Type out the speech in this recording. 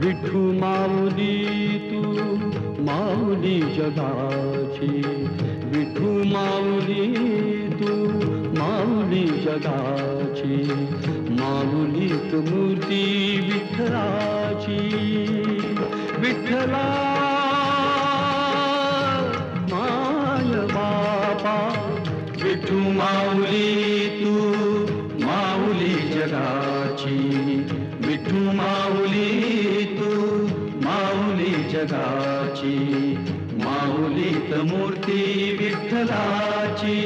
विठू माऊली तू माऊली जगाची, विठू माऊली तू माऊली जगाची, माऊलीत मूर्ती विठ्ठलाची. विठ्ठला माय बापा, विठू माऊली तू माऊली जगाची, विठू माऊली तू माऊली जगाची, माऊलीत मूर्ती विठ्ठलाची.